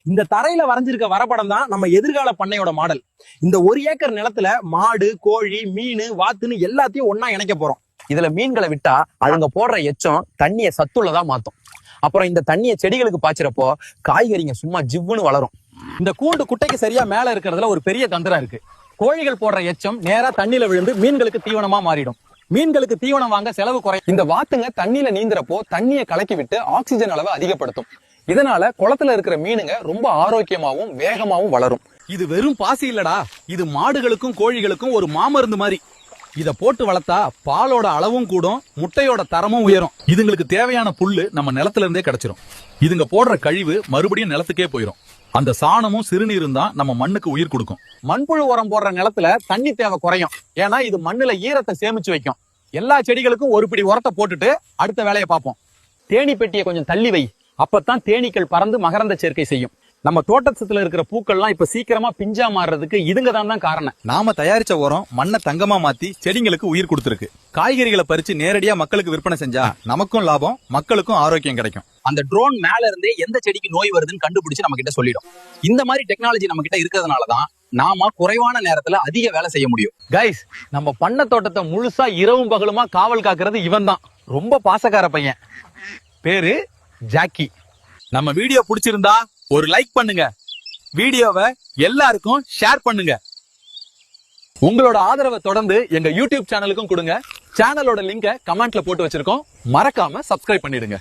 இந்த தரையில வரைஞ்சிருக்க வரைபடம் தான் நம்ம எதிர்கால பண்ணையோட மாடல். இந்த 1 ஏக்கர் நிலத்துல மாடு, கோழி, மீன், வாத்துன்னு எல்லாத்தையும் ஒன்னா இணைக்க போறோம். இதுல மீன்களை விட்டா அதுங்க போடுற எச்சம் தண்ணிய சத்துள்ளதா மாத்தும். அப்புறம் இந்த தண்ணிய செடிகளுக்கு பாய்ச்சறப்போ காய்கறிங்க சும்மா ஜிவ்வுன்னு வளரும். இந்த கூண்டு குட்டைக்கு சரியா மேல இருக்கிறதுல ஒரு பெரிய தந்திரம் இருக்கு. கோழிகள் போடுற எச்சம் நேரா தண்ணியில விழுந்து மீன்களுக்கு தீவனமா மாறிடும். மீன்களுக்கு தீவனம் வாங்க செலவு குறையும். இந்த வாத்துங்க தண்ணியில நீந்துறப்போ தண்ணியை கலக்கி விட்டு ஆக்சிஜன் அளவை அதிகப்படுத்தும். இதனால குளத்துல இருக்கிற மீனுங்க ரொம்ப ஆரோக்கியமாவும் வேகமாவும் வளரும். இது வெறும் பாசி இல்லடா, இது மாடுகளுக்கும் கோழிகளுக்கும் ஒரு மாமருந்து மாதிரி. இத போட்டு வளர்த்தா பாலோட அளவும் கூடும், முட்டையோட தரமும் உயரும். இதுங்களுக்கு தேவையான புல்லு நம்ம நிலத்துல இருந்தே கிடைச்சிரும். இதுங்க போடுற கழிவு மறுபடியும் நிலத்துக்கே போயிரும். அந்த சாணமும் சிறுநீரும் தான் நம்ம மண்ணுக்கு உயிர் கொடுக்கும். மண்புழு உரம் போடுற நிலத்துல தண்ணி தேவை குறையும். ஏன்னா இது மண்ணுல ஈரத்தை சேமிச்சு வைக்கும். எல்லா செடிகளுக்கும் ஒரு பிடி உரத்தை போட்டுட்டு அடுத்த வேலையை பார்ப்போம். தேனி பெட்டியை கொஞ்சம் தள்ளி வை, அப்பதான் தேனீக்கள் பறந்து மகரந்த சேர்க்கை செய்யும். நம்ம தோட்டத்துல இருக்கிற பூக்கள்லாம் இப்ப சீக்கிரமா பிஞ்சா மாறுறதுக்கு இதுங்க தான் காரணம். நாம தயாரிச்ச உரம் மண்ணை தங்கமா மாத்தி செடிங்களுக்கு உயிர் கொடுத்திருக்கு. காய்கறிகளை பறிச்சு நேரடியா மக்களுக்கு விற்பனை செஞ்சா நமக்கும் லாபம், மக்களுக்கும் ஆரோக்கியம் கிடைக்கும். அந்த ட்ரோன் மேல இருந்தே எந்த செடிக்கு நோய் வருதுன்னு கண்டுபிடிச்சு நம்ம கிட்ட சொல்லிடும். இந்த மாதிரி டெக்னாலஜி நம்ம கிட்ட இருக்கிறதுனாலதான் நாம குறைவான நேரத்துல அதிக வேலை செய்ய முடியும். கைஸ், நம்ம பண்ண தோட்டத்தை முழுசா இரவும் பகலுமா காவல் காக்குறது இவன் தான். ரொம்ப பாசக்கார பையன். பேரு ஜாக்கி. நம்ம வீடியோ பிடிச்சிருந்தா ஒரு லைக் பண்ணுங்க. வீடியோவை எல்லாருக்கும் ஷேர் பண்ணுங்க. உங்களோட ஆதரவை தொடர்ந்து எங்க யூடியூப் சேனலுக்கும் கொடுங்க. சேனலோட லிங்கை கமெண்ட்ல போட்டு வச்சிருக்கோம். மறக்காம சப்ஸ்கிரைப் பண்ணிடுங்க.